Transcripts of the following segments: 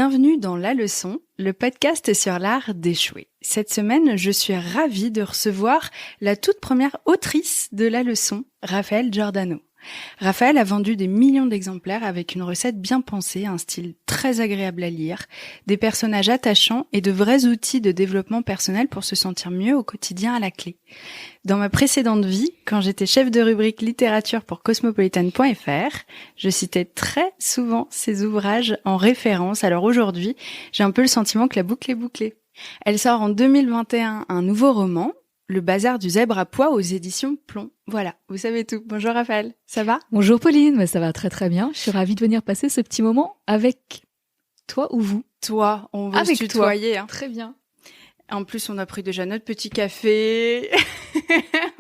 Bienvenue dans La Leçon, le podcast sur l'art d'échouer. Cette semaine, je suis ravie de recevoir la toute première autrice de La Leçon, Raphaël Giordano. Raphaël a vendu des millions d'exemplaires avec une recette bien pensée, un style très agréable à lire, des personnages attachants et de vrais outils de développement personnel pour se sentir mieux au quotidien à la clé. Dans ma précédente vie, quand j'étais chef de rubrique littérature pour cosmopolitan.fr, je citais très souvent ces ouvrages en référence. Alors aujourd'hui, j'ai un peu le sentiment que la boucle est bouclée. Elle sort en 2021 un nouveau roman, Le bazar du zèbre à pois aux éditions Plomb. Voilà, vous savez tout. Bonjour Raphaël, ça va ? Bonjour Pauline, mais ça va très très bien. Je suis ravie de venir passer ce petit moment avec toi ou vous. Toi, on veut se tutoyer. Hein. Très bien. En plus, on a pris déjà notre petit café.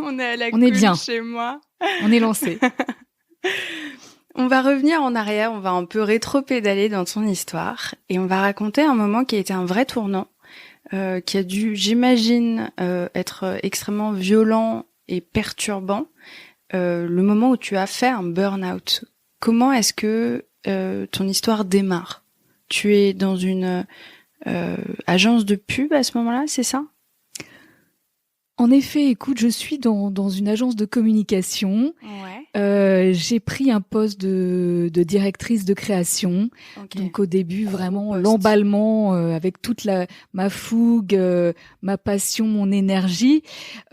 On est à la cool bien. Chez moi. On est lancé. On va revenir en arrière, on va un peu rétro-pédaler dans ton histoire et on va raconter un moment qui a été un vrai tournant, qui a dû, j'imagine, être extrêmement violent et perturbant, le moment où tu as fait un burn-out. Comment est-ce que ton histoire démarre ? Tu es dans une agence de pub à ce moment-là, c'est ça ? En effet, écoute, je suis dans une agence de communication. Ouais. J'ai pris un poste de directrice de création. Okay. Donc au début, vraiment l'emballement avec toute ma fougue, ma passion, mon énergie.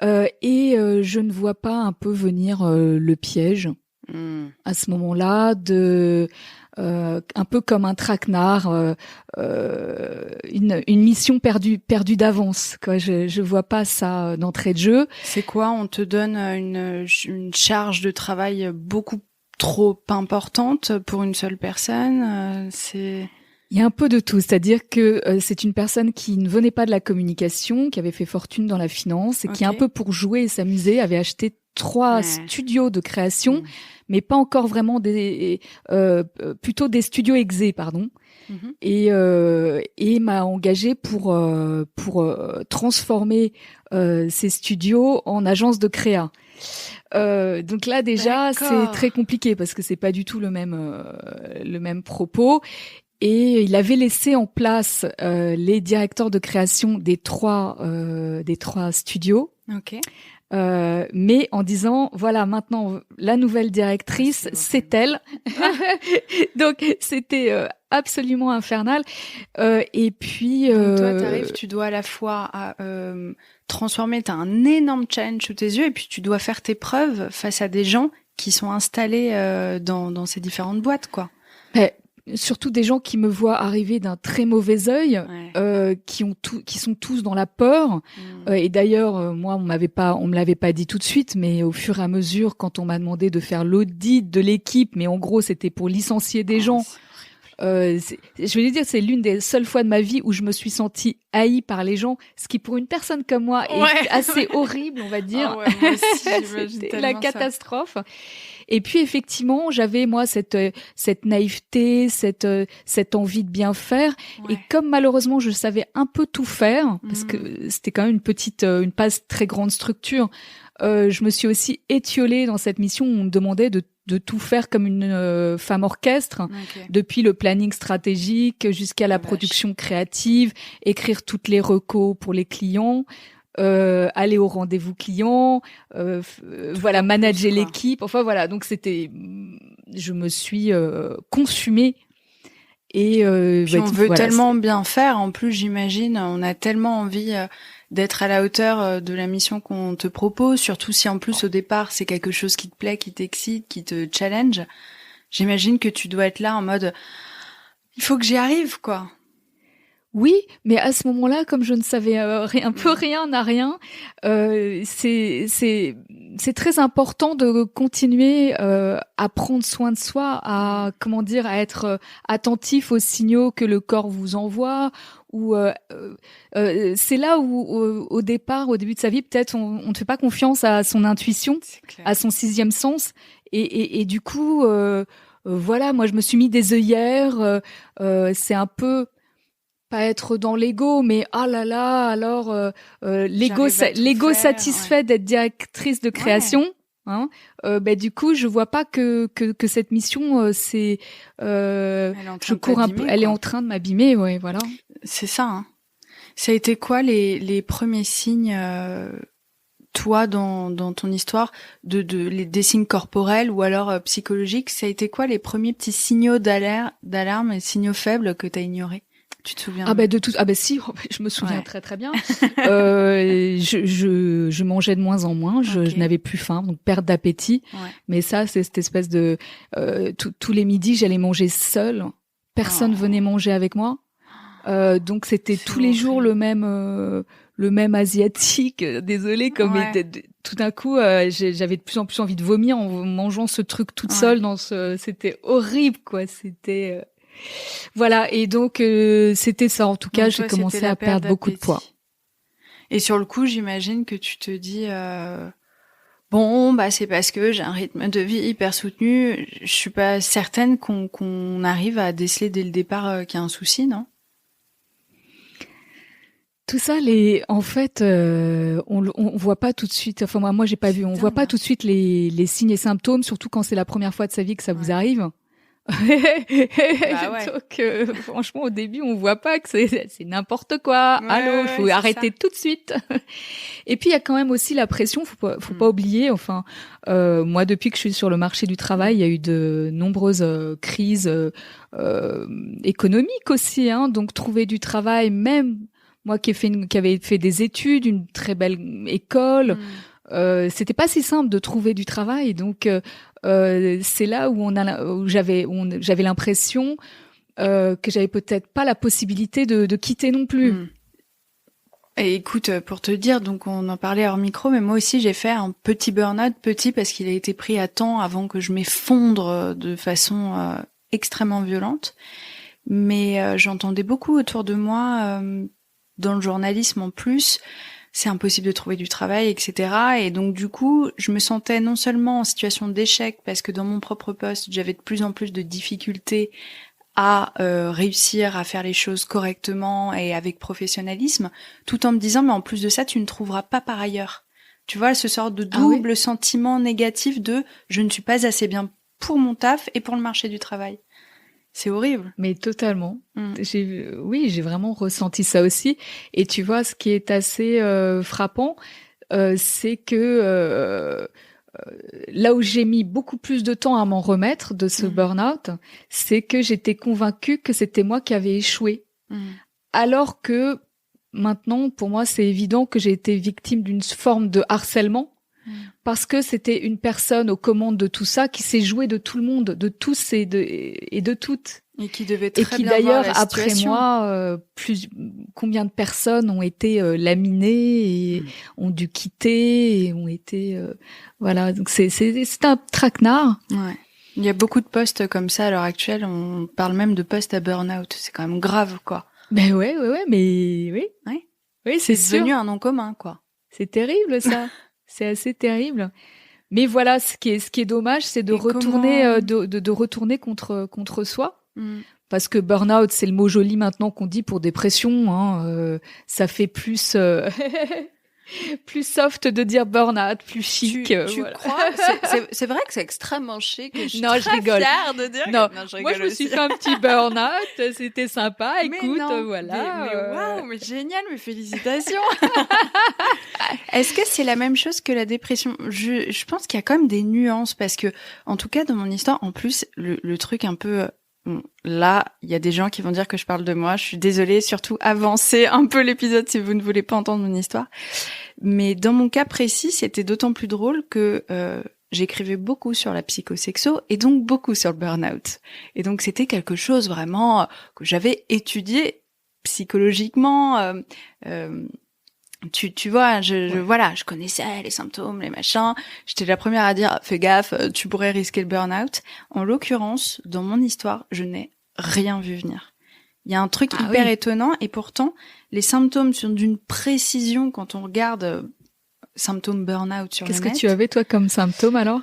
Et je ne vois pas un peu venir le piège à ce moment-là un peu comme un traquenard, une mission perdue d'avance. Quoi, je vois pas ça d'entrée de jeu. C'est quoi ? On te donne une charge de travail beaucoup trop importante pour une seule personne. Il y a un peu de tout, c'est-à-dire que c'est une personne qui ne venait pas de la communication, qui avait fait fortune dans la finance et qui, un peu pour jouer et s'amuser, avait acheté 3 studios de création, mais pas encore vraiment plutôt des studios exés, pardon. Et m'a engagée pour transformer ces studios en agence de créa. Donc là déjà c'est très compliqué parce que c'est pas du tout le même propos. Et il avait laissé en place les directeurs de création des trois studios. Okay. Mais en disant voilà, maintenant la nouvelle directrice c'est elle. Donc c'était absolument infernal. Et puis donc toi t'arrives, tu dois à la fois transformer, t'as un énorme challenge sous tes yeux et puis tu dois faire tes preuves face à des gens qui sont installés dans ces différentes boîtes, quoi. Surtout des gens qui me voient arriver d'un très mauvais œil, qui sont tous dans la peur. Et d'ailleurs, moi, on me l'avait pas dit tout de suite, mais au fur et à mesure, quand on m'a demandé de faire l'audit de l'équipe, mais en gros, c'était pour licencier des gens. Je vais dire, c'est l'une des seules fois de ma vie où je me suis sentie haïe par les gens, ce qui pour une personne comme moi est assez horrible, on va dire. Ah ouais, moi aussi, c'était la catastrophe. Ça. Et puis effectivement, j'avais moi cette naïveté, cette envie de bien faire. Ouais. Et comme malheureusement je savais un peu tout faire, parce que c'était quand même une pas très grande structure, je me suis aussi étiolée dans cette mission où on me demandait de tout faire comme une femme orchestre, depuis le planning stratégique jusqu'à la production créative, écrire toutes les recos pour les clients. Aller au rendez-vous client, voilà, manager l'équipe, enfin voilà, donc je me suis consumée et puis on veut tellement bien faire, en plus j'imagine, on a tellement envie d'être à la hauteur de la mission qu'on te propose, surtout si en plus au départ c'est quelque chose qui te plaît, qui t'excite, qui te challenge. J'imagine que tu dois être là en mode il faut que j'y arrive, quoi. Oui, mais à ce moment-là, comme je ne savais rien, c'est très important de continuer à prendre soin de soi, à être attentif aux signaux que le corps vous envoie. Ou c'est là où au début de sa vie, peut-être on ne fait pas confiance à son intuition, à son 6e sens, et du coup, voilà, moi je me suis mis des œillères. C'est un peu pas être dans l'ego, mais l'ego satisfait d'être directrice de création. Hein, du coup, je vois pas que cette mission, c'est, je cours un peu, elle est en train de m'abîmer, ouais, voilà. C'est ça. Hein. Ça a été quoi les premiers signes, toi, dans ton histoire, des signes corporels ou alors psychologiques? Ça a été quoi les premiers petits signaux d'alarme et signaux faibles que t'as ignorés? Tu te souviens? De tout. Si, je me souviens très très bien. Je mangeais de moins en moins. Je n'avais plus faim, donc perte d'appétit. Ouais. Mais ça, c'est cette espèce de tous les midis, j'allais manger seule. Personne venait manger avec moi. Donc c'était tous les jours le même asiatique. Désolée, comme tout d'un coup, j'avais de plus en plus envie de vomir en mangeant ce truc toute seule c'était horrible, quoi. C'était voilà, et donc c'était ça. En tout cas, j'ai commencé à perdre beaucoup de poids. Et sur le coup, j'imagine que tu te dis bon, c'est parce que j'ai un rythme de vie hyper soutenu. Je suis pas certaine qu'on arrive à déceler dès le départ qu'il y a un souci, non? Tout ça, en fait, on voit pas tout de suite. Enfin, moi, j'ai pas vu. On voit pas tout de suite les signes et symptômes, surtout quand c'est la première fois de sa vie que ça vous arrive. Donc, franchement, au début, on voit pas que c'est n'importe quoi. Allô, il faut arrêter tout de suite. Et puis, il y a quand même aussi la pression. Faut pas oublier. Enfin, moi, depuis que je suis sur le marché du travail, il y a eu de nombreuses crises économiques aussi. Hein, donc, trouver du travail, même moi qui avait fait des études, une très belle école. C'était pas si simple de trouver du travail, donc c'est là où j'avais l'impression que j'avais peut-être pas la possibilité de quitter non plus. Et écoute, pour te dire, donc on en parlait hors micro, mais moi aussi j'ai fait un petit burn-out, parce qu'il a été pris à temps avant que je m'effondre de façon extrêmement violente. Mais j'entendais beaucoup autour de moi, dans le journalisme en plus, c'est impossible de trouver du travail, etc. Et donc du coup, je me sentais non seulement en situation d'échec, parce que dans mon propre poste, j'avais de plus en plus de difficultés à réussir à faire les choses correctement et avec professionnalisme, tout en me disant, mais en plus de ça, tu ne trouveras pas par ailleurs. Tu vois, ce sort de double sentiment négatif de « je ne suis pas assez bien pour mon taf et pour le marché du travail ». C'est horrible. Mais totalement. J'ai vraiment ressenti ça aussi. Et tu vois, ce qui est assez frappant, c'est que là où j'ai mis beaucoup plus de temps à m'en remettre de ce burn-out, c'est que j'étais convaincue que c'était moi qui avais échoué. Alors que maintenant, pour moi, c'est évident que j'ai été victime d'une forme de harcèlement. Parce que c'était une personne aux commandes de tout ça qui s'est jouée de tout le monde, de tous et de toutes. Et qui devait très bien d'ailleurs, voir la après moi, combien de personnes ont été laminées et ont dû quitter et ont été voilà. Donc c'est un traquenard. Ouais. Il y a beaucoup de postes comme ça à l'heure actuelle. On parle même de postes à burn-out. C'est quand même grave, quoi. Ben ouais, mais oui, c'est devenu un nom commun, quoi. C'est terrible ça. C'est assez terrible. Mais voilà, ce qui est dommage, c'est de retourner de retourner contre soi. Parce que burn-out, c'est le mot joli maintenant qu'on dit pour dépression. Hein. Ça fait plus plus soft de dire burn-out, plus chic. Tu crois? C'est vrai que c'est extrêmement chic. Je suis je rigole. Fière de dire. Non, moi je me suis fait un petit burn-out. C'était sympa. Écoute, voilà. Mais waouh, mais génial, mes félicitations. Est-ce que c'est la même chose que la dépression? Je pense qu'il y a quand même des nuances parce que, en tout cas, dans mon histoire, en plus, le truc un peu là, il y a des gens qui vont dire que je parle de moi. Je suis désolée, surtout avancez un peu l'épisode si vous ne voulez pas entendre mon histoire. Mais dans mon cas précis, c'était d'autant plus drôle que j'écrivais beaucoup sur la psychosexo et donc beaucoup sur le burn-out. Et donc c'était quelque chose vraiment que j'avais étudié psychologiquement. Tu vois, je connaissais les symptômes, les machins. J'étais la première à dire, fais gaffe, tu pourrais risquer le burn-out. En l'occurrence, dans mon histoire, je n'ai rien vu venir. Il y a un truc hyper étonnant et pourtant, les symptômes sont d'une précision quand on regarde symptômes burn-out sur le net. Qu'est-ce que tu avais, toi, comme symptômes, alors?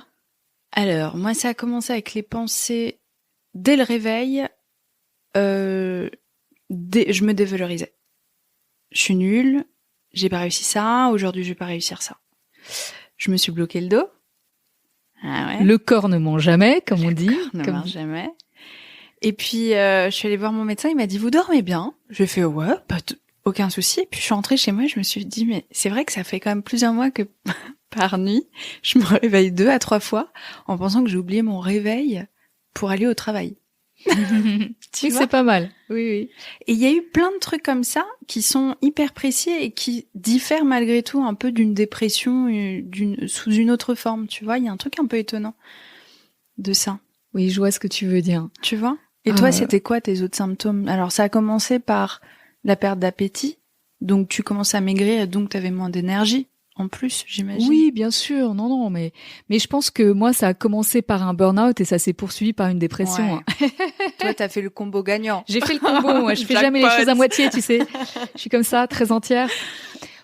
Alors, moi, ça a commencé avec les pensées dès le réveil. Je me dévalorisais. Je suis nulle. J'ai pas réussi ça, aujourd'hui je vais pas réussir ça. Je me suis bloqué le dos. Ah ouais. Le corps ne ment jamais, comme on dit. Ne ment jamais. Et puis, je suis allée voir mon médecin, il m'a dit, vous dormez bien? J'ai fait, ouais, aucun souci. Et puis, je suis rentrée chez moi, je me suis dit, mais c'est vrai que ça fait quand même plusieurs mois que par nuit, je me réveille 2 à 3 fois en pensant que j'ai oublié mon réveil pour aller au travail. Oui, c'est pas mal. Oui, oui. Et il y a eu plein de trucs comme ça qui sont hyper précis et qui diffèrent malgré tout un peu d'une dépression sous une autre forme, tu vois. Il y a un truc un peu étonnant de ça. Oui, je vois ce que tu veux dire. Tu vois? Et toi, c'était quoi tes autres symptômes? Alors, ça a commencé par la perte d'appétit. Donc, tu commences à maigrir et donc tu avais moins d'énergie. En plus, j'imagine. Oui, bien sûr. Non, mais je pense que moi, ça a commencé par un burn-out et ça s'est poursuivi par une dépression. Ouais. Toi, t'as fait le combo gagnant. J'ai fait le combo. Moi, je fais jamais les choses à moitié, tu sais. Je suis comme ça, très entière.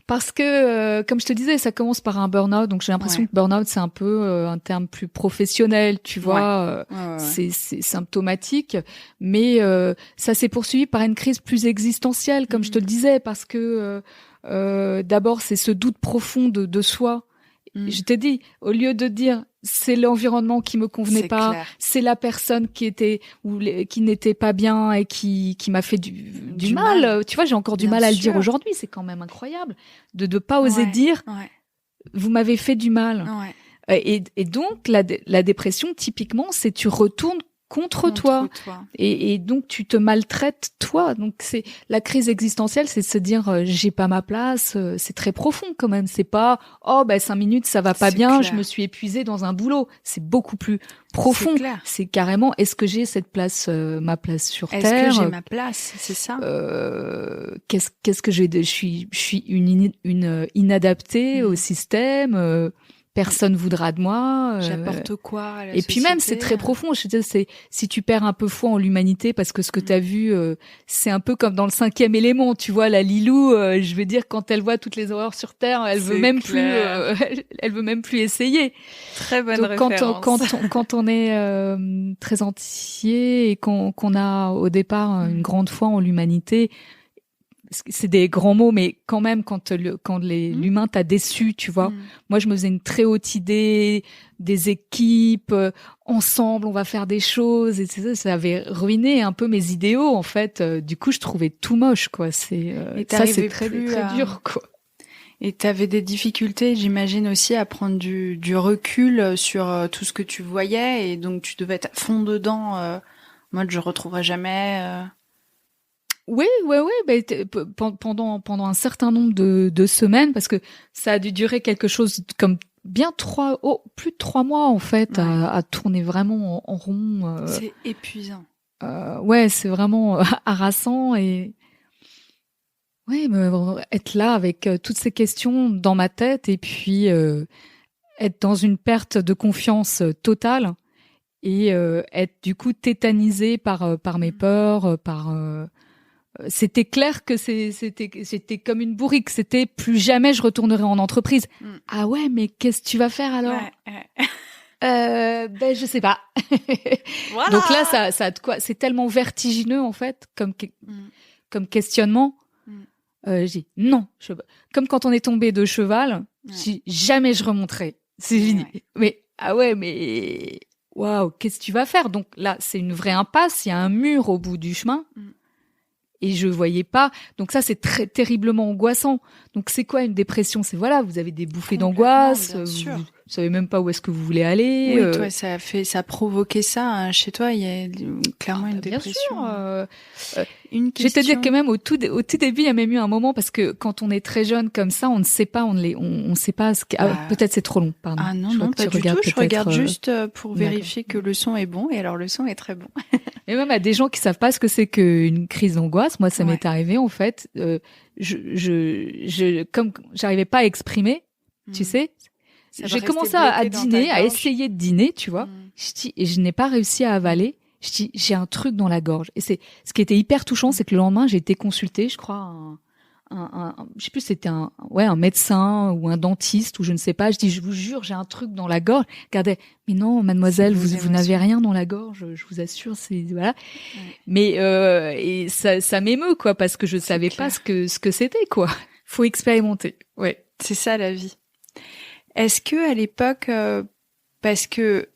Parce que, comme je te disais, ça commence par un burn-out. Donc, j'ai l'impression que burn-out, c'est un peu un terme plus professionnel, tu vois. C'est symptomatique. Mais ça s'est poursuivi par une crise plus existentielle, comme je te le disais, parce que d'abord, c'est ce doute profond de soi. Je t'ai dit, au lieu de dire c'est l'environnement qui me convenait pas, c'est la personne qui était qui n'était pas bien et qui m'a fait du mal. Tu vois, j'ai encore du mal à le dire aujourd'hui. C'est quand même incroyable de pas oser dire vous m'avez fait du mal. Et donc la dépression, typiquement, c'est tu retournes contre toi. Et donc tu te maltraites toi. Donc c'est la crise existentielle, c'est de se dire j'ai pas ma place. C'est très profond quand même. C'est pas 5 minutes ça va pas bien, je me suis épuisée dans un boulot. C'est beaucoup plus profond. C'est carrément est-ce que j'ai cette place, ma place sur terre? Est-ce que j'ai ma place? C'est ça. Qu'est-ce que j'ai je suis une inadaptée au système. Personne voudra de moi. J'apporte quoi à la Et société. puis même, c'est très profond. Je veux dire, c'est si tu perds un peu foi en l'humanité, parce que ce que t'as vu, c'est un peu comme dans le 5e élément. Tu vois, la Lilou, je veux dire, quand elle voit toutes les horreurs sur Terre, elle veut même plus, elle veut même plus essayer. Très bonne Donc, référence. quand on est très entier et qu'on a au départ une grande foi en l'humanité. C'est des grands mots, mais quand même, quand l'humain t'a déçu, tu vois. Moi, je me faisais une très haute idée, des équipes, ensemble, on va faire des choses, et ça avait ruiné un peu mes idéaux, en fait. Du coup, je trouvais tout moche, quoi. C'est très dur, quoi. Et t'avais des difficultés, j'imagine aussi, à prendre du recul sur tout ce que tu voyais, et donc tu devais être à fond dedans, mode je retrouverai jamais. Oui, pendant un certain nombre de semaines, parce que ça a dû durer quelque chose comme bien plus de 3 mois en fait, à tourner vraiment en rond. C'est épuisant. C'est vraiment harassant et être là avec toutes ces questions dans ma tête et puis être dans une perte de confiance totale et être du coup tétanisée par mes peurs, c'était clair que c'était comme une bourrique. C'était plus jamais je retournerai en entreprise. Ah ouais, mais qu'est-ce que tu vas faire alors? Je sais pas. Voilà. Donc là, ça a de quoi. C'est tellement vertigineux en fait, comme questionnement. J'ai dit non. Comme quand on est tombé de cheval, jamais je remonterai. C'est fini. Mais waouh, qu'est-ce que tu vas faire? Donc là, c'est une vraie impasse. Il y a un mur au bout du chemin. Et je voyais pas. Donc ça, c'est très terriblement angoissant. Donc c'est quoi une dépression? C'est vous avez des bouffées d'angoisse. Vous savez même pas où est-ce que vous voulez aller. Oui, toi, ça a provoqué ça hein. Chez toi. Il y a clairement une dépression. Bien sûr. Je vais te dire quand même au tout début, il y a même eu un moment parce que quand on est très jeune comme ça, on ne sait pas, on sait pas ce peut-être c'est trop long. Pardon. Ah non, pas du tout. Je regarde juste pour vérifier que le son est bon. Et alors le son est très bon. Et même à des gens qui savent pas ce que c'est qu'une crise d'angoisse. Moi, ça m'est arrivé en fait. Comme j'arrivais pas à exprimer, tu sais. J'ai commencé à dîner, à essayer de dîner, tu vois. Et je n'ai pas réussi à avaler. Je dis, j'ai un truc dans la gorge. Et ce qui était hyper touchant, c'est que le lendemain, j'ai été consultée, je crois, je sais plus, c'était un médecin ou un dentiste ou je ne sais pas. Je dis, je vous jure, j'ai un truc dans la gorge. Regardez, mais non, mademoiselle, vous n'avez rien dans la gorge, je vous assure, voilà. Mais, et ça m'émeut, quoi, parce que je savais pas ce que c'était, quoi. Faut expérimenter. Ouais. C'est ça, la vie. Est-ce que, à l'époque, parce que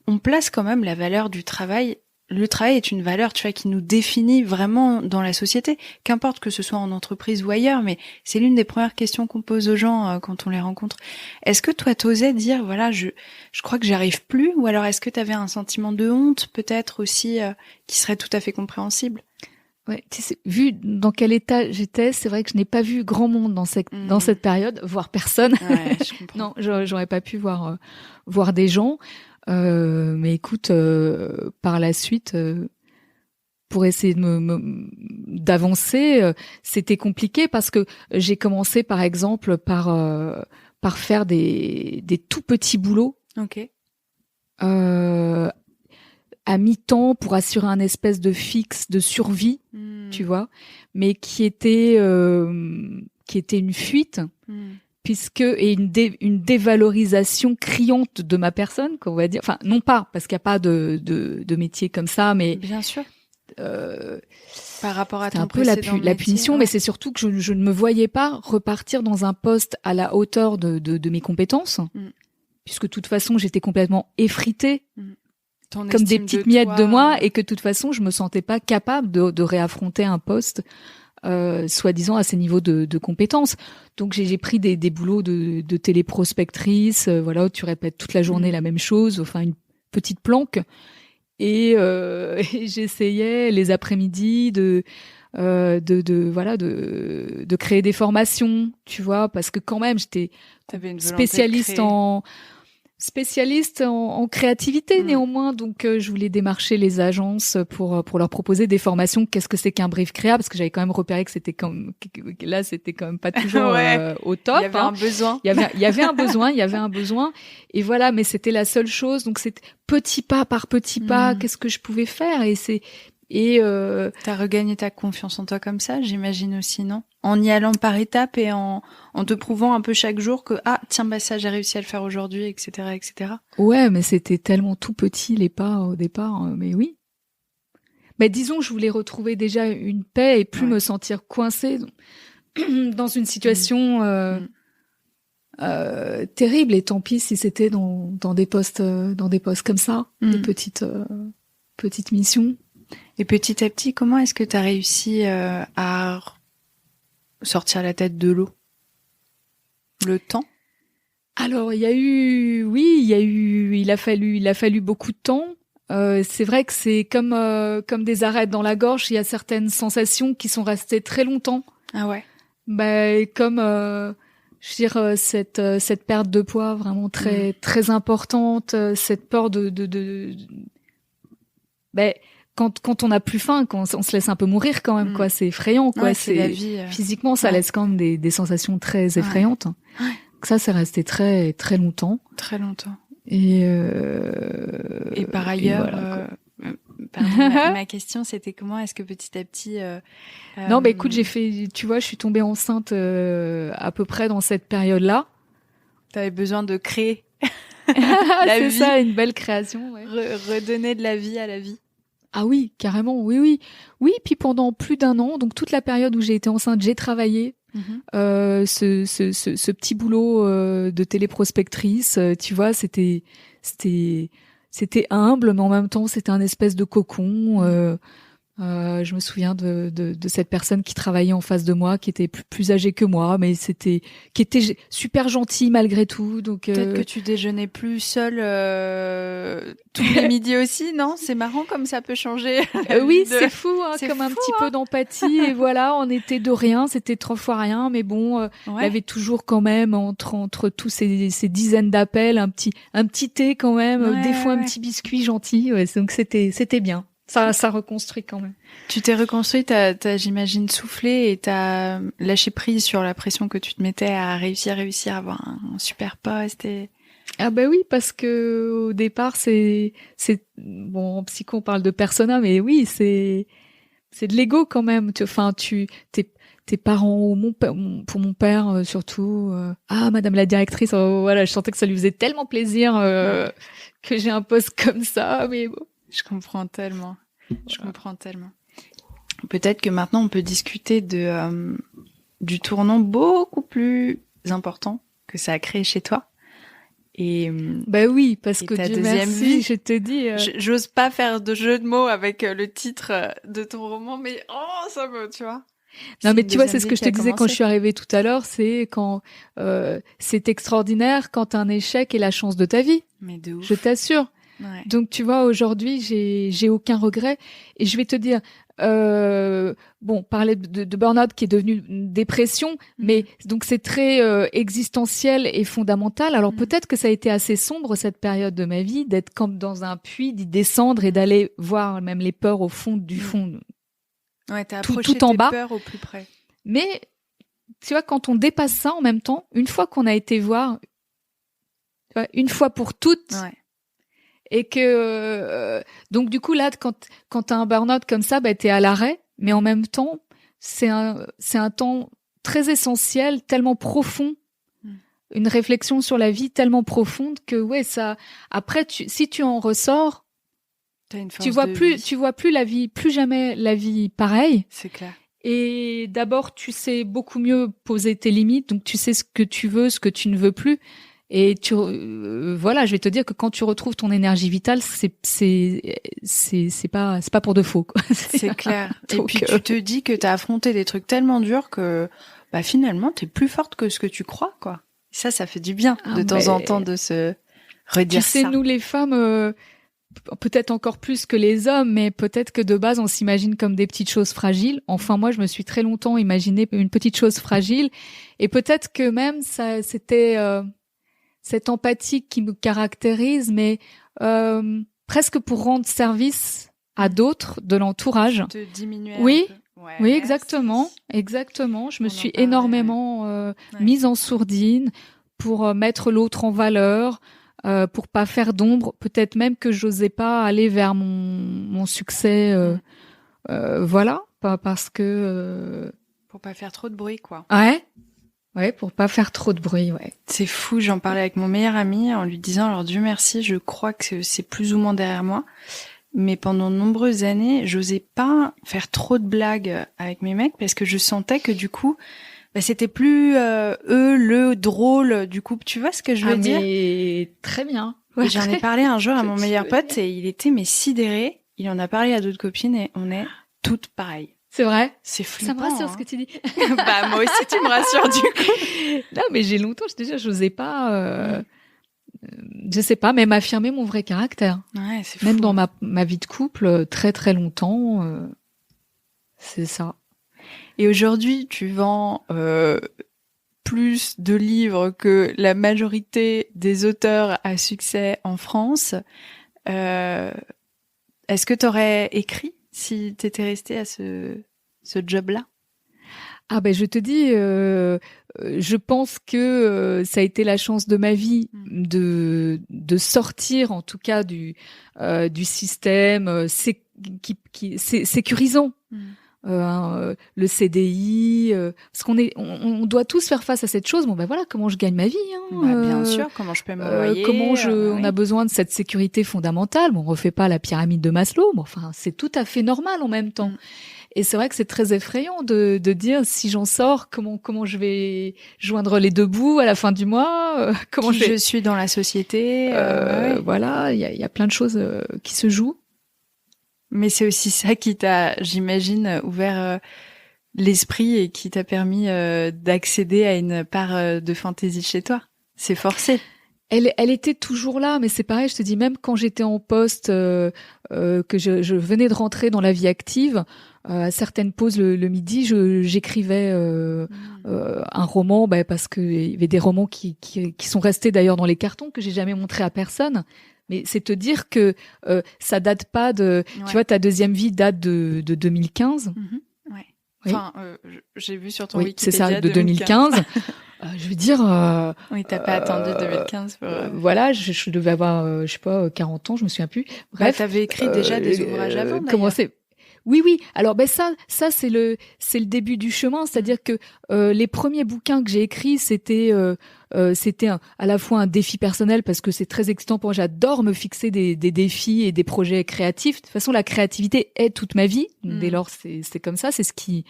on place quand même la valeur du travail. Le travail est une valeur, tu vois, qui nous définit vraiment dans la société, qu'importe que ce soit en entreprise ou ailleurs, mais c'est l'une des premières questions qu'on pose aux gens quand on les rencontre. Est-ce que toi, t'osais dire, voilà, je crois que j'y arrive plus, ou alors est-ce que t'avais un sentiment de honte, peut-être aussi, qui serait tout à fait compréhensible? Ouais, tu sais, vu dans quel état j'étais, c'est vrai que je n'ai pas vu grand monde dans cette période, voire personne. Ouais, je comprends. Non, j'aurais pas pu voir des gens. Mais écoute, par la suite, pour essayer d'avancer, c'était compliqué parce que j'ai commencé, par exemple, par faire des tout petits boulots. Ok. À mi-temps pour assurer un espèce de fixe de survie, tu vois, mais qui était une fuite. Et une dévalorisation criante de ma personne, qu'on va dire. Enfin, non pas, parce qu'il n'y a pas de métier comme ça, mais... Bien sûr. Par rapport à ton un peu la punition, ouais. Mais c'est surtout que je ne me voyais pas repartir dans un poste à la hauteur de mes compétences, puisque de toute façon, j'étais complètement effritée, comme des petites miettes de moi, et que de toute façon, je me sentais pas capable de réaffronter un poste soi-disant à ces niveaux de compétences. Donc j'ai pris des boulots de téléprospectrice, voilà, où tu répètes toute la journée la même chose, enfin une petite planque. Et j'essayais les après-midi de créer des formations, tu vois, parce que quand même j'étais spécialiste en créativité néanmoins, donc je voulais démarcher les agences pour leur proposer des formations. Qu'est-ce que c'est qu'un brief créa, parce que j'avais quand même repéré que c'était quand même pas toujours au top. Il y avait un besoin. Il y avait un besoin, et voilà. Mais c'était la seule chose, donc c'était petit pas par petit pas. Qu'est-ce que je pouvais faire, t'as regagné ta confiance en toi comme ça, j'imagine aussi, non? En y allant par étapes et en te prouvant un peu chaque jour que ça j'ai réussi à le faire aujourd'hui, etc., etc. Ouais, mais c'était tellement tout petit les pas au départ, mais oui. Mais disons, je voulais retrouver déjà une paix et plus me sentir coincée dans une situation terrible. Et tant pis si c'était dans des postes comme ça, des petites missions. Et petit à petit, comment est-ce que tu as réussi à sortir la tête de l'eau? Le temps? Alors, il a fallu beaucoup de temps. C'est vrai que c'est comme des arêtes dans la gorge. Il y a certaines sensations qui sont restées très longtemps. Ah ouais. Comme je veux dire cette perte de poids vraiment très très importante, cette peur quand on a plus faim, quand on se laisse un peu mourir quand même, quoi, c'est effrayant, quoi. Ouais, c'est la vie. Physiquement, ça laisse quand même des sensations très effrayantes. Ouais. Ça, c'est resté très très longtemps. Très longtemps. Et par ailleurs, pardon, ma question, c'était comment est-ce que petit à petit. Non, mais écoute, tu vois, je suis tombée enceinte à peu près dans cette période-là. T'avais besoin de créer. C'est ça, une belle création. Ouais. Redonner de la vie à la vie. Ah oui, carrément, oui. Oui, puis pendant plus d'1 an, donc toute la période où j'ai été enceinte, j'ai travaillé. Ce petit boulot de téléprospectrice, tu vois, c'était humble, mais en même temps, c'était un espèce de cocon. Je me souviens de cette personne qui travaillait en face de moi, qui était plus âgée que moi, mais qui était super gentille malgré tout. Donc peut-être que tu déjeunais plus seule tous les midis aussi, non? C'est marrant comme ça peut changer. Oui, c'est fou, c'est comme fou, un petit peu d'empathie. Et voilà, on était de rien, c'était 3 fois rien, mais bon, il y avait toujours quand même entre tous ces dizaines d'appels, un petit thé quand même, des fois un petit biscuit gentil. Ouais, donc c'était bien. Ça reconstruit quand même. Tu t'es reconstruit, t'as j'imagine soufflé et t'as lâché prise sur la pression que tu te mettais à réussir à avoir un super poste et... Ah bah oui, parce que au départ c'est bon, en psycho on parle de persona, mais oui, c'est de l'ego quand même. Tes parents, pour mon père surtout, madame la directrice, voilà, je sentais que ça lui faisait tellement plaisir que j'ai un poste comme ça, mais bon. Je comprends tellement. Peut-être que maintenant on peut discuter du tournant beaucoup plus important que ça a créé chez toi Et bah oui, parce que ta Dieu deuxième merci, vie, je te dis. J'ose pas faire de jeu de mots avec le titre de ton roman, mais ça me, tu vois. Non, mais tu vois, c'est ce que je te disais quand je suis arrivée tout à l'heure, c'est quand c'est extraordinaire quand un échec est la chance de ta vie. Mais de ouf. Je t'assure. Ouais. Donc tu vois, aujourd'hui, j'ai aucun regret. Et je vais te dire, parler de burn-out qui est devenu une dépression, mais donc c'est très existentiel et fondamental. Alors peut-être que ça a été assez sombre cette période de ma vie, d'être comme dans un puits, d'y descendre et d'aller voir même les peurs au fond du fond. Ouais, t'as approché tout en bas. Peurs au plus près. Mais tu vois, quand on dépasse ça en même temps, une fois qu'on a été voir, tu vois, une fois pour toutes. Ouais. Et que donc du coup là quand t'as un burn-out comme ça, bah t'es à l'arrêt, mais en même temps c'est un temps très essentiel, tellement profond, une réflexion sur la vie tellement profonde que ouais ça après si tu en ressors, tu vois plus la vie, plus jamais la vie pareille. C'est clair. Et d'abord tu sais beaucoup mieux poser tes limites, donc tu sais ce que tu veux, ce que tu ne veux plus. Et voilà, je vais te dire que quand tu retrouves ton énergie vitale, c'est pas pour de faux, quoi. C'est clair. Donc, et puis tu te dis que t'as affronté des trucs tellement durs que bah finalement t'es plus forte que ce que tu crois, quoi. Ça fait du bien de temps en temps de se redire ça. Tu sais, nous les femmes, peut-être encore plus que les hommes, mais peut-être que de base on s'imagine comme des petites choses fragiles. Enfin moi je me suis très longtemps imaginé une petite chose fragile, et peut-être que même ça c'était cette empathie qui me caractérise, mais presque pour rendre service à d'autres de l'entourage. Te diminuer oui, un peu. Ouais, oui, exactement. Je me suis énormément mise en sourdine pour mettre l'autre en valeur, pour pas faire d'ombre. Peut-être même que j'osais pas aller vers mon succès. Voilà, pas parce que. Pour pas faire trop de bruit, quoi. Ouais, pour pas faire trop de bruit, ouais. C'est fou, j'en parlais avec mon meilleur ami en lui disant, alors Dieu merci, je crois que c'est plus ou moins derrière moi, mais pendant de nombreuses années, j'osais pas faire trop de blagues avec mes mecs parce que je sentais que du coup, bah, c'était plus le drôle du couple, tu vois ce que je veux dire? Mais très bien. Ouais, j'en ai parlé un jour à mon meilleur pote et il était sidéré, il en a parlé à d'autres copines et on est toutes pareilles. C'est vrai. C'est flippant. Ça me rassure ce que tu dis. Bah moi aussi tu me rassures du coup. Non mais j'ai longtemps, j'osais pas, je sais pas, même affirmer mon vrai caractère. Ouais, c'est fou. Même dans ma vie de couple, très très longtemps, c'est ça. Et aujourd'hui, tu vends plus de livres que la majorité des auteurs à succès en France. Est-ce que t'aurais écrit si t'étais restée à ce job-là? Ah ben je te dis, je pense que ça a été la chance de ma vie de sortir en tout cas du système sécurisant. Le CDI, parce on doit tous faire face à cette chose. Bon ben voilà, comment je gagne ma vie, bien sûr, comment je paie mon loyer, on a besoin de cette sécurité fondamentale. Bon, on refait pas la pyramide de Maslow, mais enfin c'est tout à fait normal en même temps. Et c'est vrai que c'est très effrayant de dire si j'en sors, comment je vais joindre les deux bouts à la fin du mois, comment je suis dans la société. Voilà, il y a plein de choses qui se jouent. Mais c'est aussi ça qui t'a, j'imagine, ouvert l'esprit et qui t'a permis d'accéder à une part de fantaisie chez toi. C'est forcé. Elle était toujours là, mais c'est pareil, je te dis, même quand j'étais en poste, que je venais de rentrer dans la vie active, à certaines pauses le midi, j'écrivais un roman, parce que il y avait des romans qui sont restés d'ailleurs dans les cartons, que j'ai jamais montré à personne. Mais c'est te dire que ça date pas de... Ouais. Tu vois, ta deuxième vie date de 2015. Ouais. Enfin, j'ai vu sur ton Wikipédia. C'est ça, de 2015. Je veux dire... oui, t'as pas attendu 2015 pour... Voilà, je devais avoir, je sais pas, 40 ans, je me souviens plus. Bref. T'avais écrit déjà des ouvrages avant, d'ailleurs. Oui. Alors ça c'est le début du chemin, c'est-à-dire que les premiers bouquins que j'ai écrits, c'était à la fois un défi personnel parce que c'est très excitant pour moi. J'adore me fixer des défis et des projets créatifs. De toute façon, la créativité est toute ma vie. Dès lors, c'est comme ça. C'est ce qui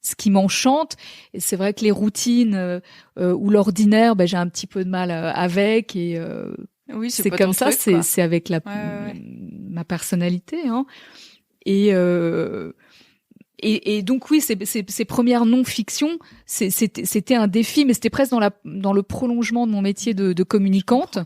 ce qui m'enchante. Et c'est vrai que les routines ou l'ordinaire, j'ai un petit peu de mal avec. Et oui, c'est comme ça. Truc, c'est avec ma personnalité. Hein. Et donc oui, ces premières non-fictions, c'était un défi, mais c'était presque dans le prolongement de mon métier de communicante.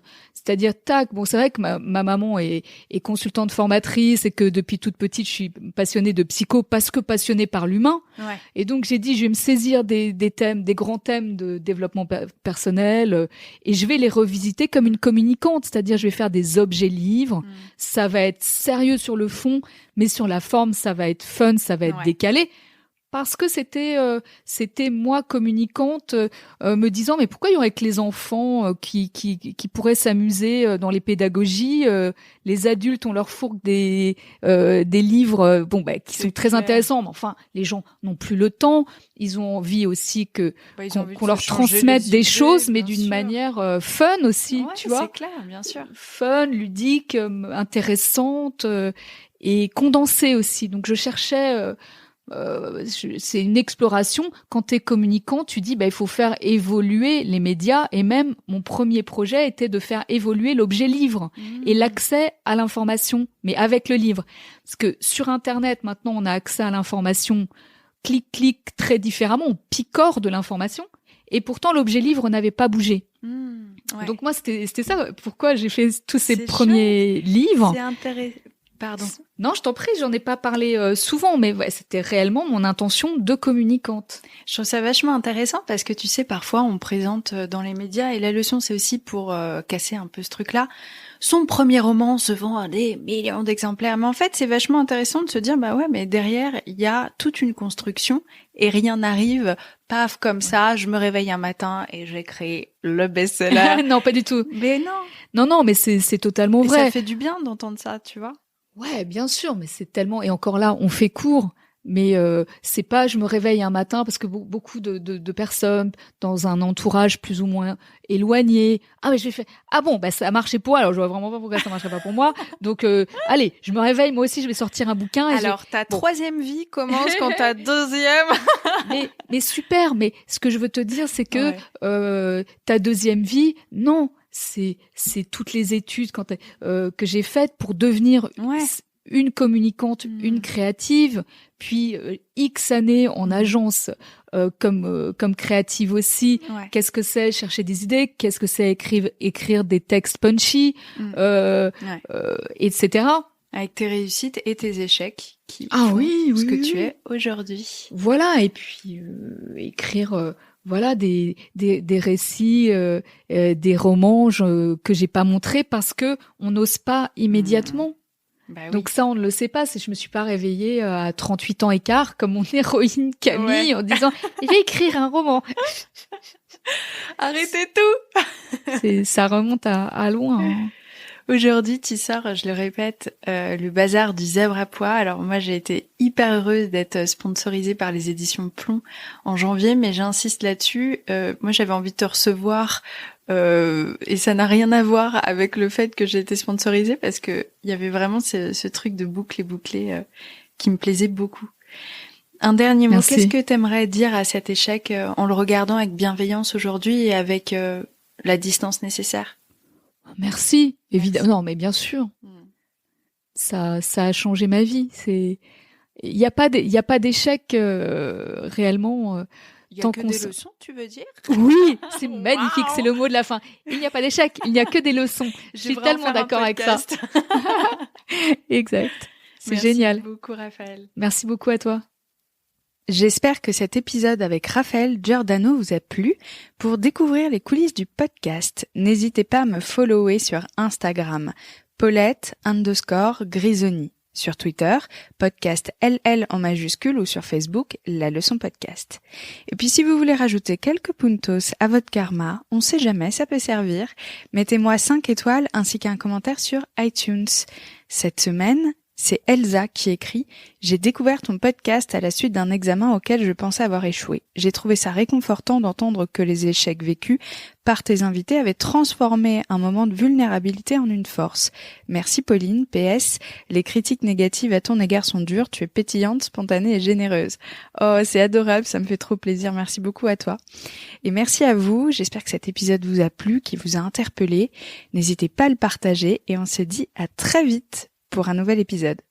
C'est-à-dire, bon, c'est vrai que ma maman est consultante formatrice et que depuis toute petite, je suis passionnée de psycho parce que passionnée par l'humain. Ouais. Et donc, j'ai dit, je vais me saisir des thèmes, des grands thèmes de développement personnel et je vais les revisiter comme une communicante. C'est-à-dire, je vais faire des objets livres. Ça va être sérieux sur le fond, mais sur la forme, ça va être fun, ça va être décalé. Parce que c'était moi communicante me disant mais pourquoi il y aurait que les enfants qui pourraient s'amuser dans les pédagogies, les adultes on leur fourgue des livres qui sont très intéressants, mais enfin les gens n'ont plus le temps, ils ont envie aussi qu'on leur transmette des choses mais d'une manière fun aussi, tu vois. C'est clair, bien sûr. Fun, ludique, intéressante et condensée aussi. Donc je cherchais c'est une exploration. Quand tu es communicant, tu dis il faut faire évoluer les médias, et même mon premier projet était de faire évoluer l'objet livre et l'accès à l'information, mais avec le livre. Parce que sur Internet, maintenant, on a accès à l'information clic très différemment, on picore de l'information, et pourtant l'objet livre n'avait pas bougé. Donc moi, c'était ça pourquoi j'ai fait tous ces premiers livres. C'est intéressant. Pardon. Non, je t'en prie, j'en ai pas parlé souvent, mais c'était réellement mon intention de communicante. Je trouve ça vachement intéressant parce que tu sais, parfois on présente dans les médias, et la leçon c'est aussi pour casser un peu ce truc-là. Son premier roman se vend à des millions d'exemplaires, mais en fait c'est vachement intéressant de se dire mais derrière il y a toute une construction et rien n'arrive paf comme ça. Je me réveille un matin et j'ai créé le best-seller. Non, pas du tout. Mais non. Non, mais c'est totalement vrai. Ça fait du bien d'entendre ça, tu vois. Ouais, bien sûr, mais c'est tellement, et encore là, on fait court, mais c'est pas je me réveille un matin, parce que beaucoup de personnes dans un entourage plus ou moins éloigné, mais je vais faire ça a marché pour moi, alors je vois vraiment pas pourquoi ça marcherait pas pour moi. Donc allez, je me réveille, moi aussi je vais sortir un bouquin. Et alors ta troisième vie commence quand ta deuxième. mais super, mais ce que je veux te dire c'est que ta deuxième vie, non. C'est toutes les études que j'ai faites pour devenir une communicante, une créative, puis X années en agence comme créative aussi. Qu'est-ce que c'est chercher des idées, qu'est-ce que c'est écrire des textes punchy, etc. Avec tes réussites et tes échecs qui font que tu es aujourd'hui. Voilà, et puis écrire des récits, des romans que j'ai pas montrés parce que on n'ose pas immédiatement. Donc ça, on ne le sait pas. Je me suis pas réveillée à 38 ans et quart comme mon héroïne Camille en disant je vais écrire un roman. Arrêtez tout. Ça remonte à loin. Hein. Aujourd'hui, tu sors, je le répète, le bazar du zèbre à pois. Alors moi, j'ai été hyper heureuse d'être sponsorisée par les éditions Plomb en janvier, mais j'insiste là-dessus. Moi, j'avais envie de te recevoir et ça n'a rien à voir avec le fait que j'ai été sponsorisée, parce que il y avait vraiment ce truc de boucler qui me plaisait beaucoup. Un dernier mot, qu'est-ce que t'aimerais dire à cet échec en le regardant avec bienveillance aujourd'hui et avec la distance nécessaire? Merci, évidemment. Non, mais bien sûr. Ça a changé ma vie. Il y a pas d'échec réellement. Il y a que des leçons, tu veux dire? Oui, c'est magnifique, c'est le mot de la fin. Il n'y a pas d'échec, il n'y a que des leçons. Je suis tellement d'accord avec ça. Exact. C'est génial. Merci beaucoup, Raphaël. Merci beaucoup à toi. J'espère que cet épisode avec Raphaël Giordano vous a plu. Pour découvrir les coulisses du podcast, n'hésitez pas à me follower sur Instagram, Paulette_Grisoni. Sur Twitter, podcast LL en majuscule, ou sur Facebook, La Leçon Podcast. Et puis si vous voulez rajouter quelques puntos à votre karma, on sait jamais, ça peut servir. Mettez-moi 5 étoiles ainsi qu'un commentaire sur iTunes. Cette semaine, C'est Elsa qui écrit « J'ai découvert ton podcast à la suite d'un examen auquel je pensais avoir échoué. J'ai trouvé ça réconfortant d'entendre que les échecs vécus par tes invités avaient transformé un moment de vulnérabilité en une force. Merci Pauline, PS, les critiques négatives à ton égard sont dures, tu es pétillante, spontanée et généreuse. » Oh, c'est adorable, ça me fait trop plaisir, merci beaucoup à toi. Et merci à vous, j'espère que cet épisode vous a plu, qu'il vous a interpellé. N'hésitez pas à le partager et on se dit à très vite pour un nouvel épisode.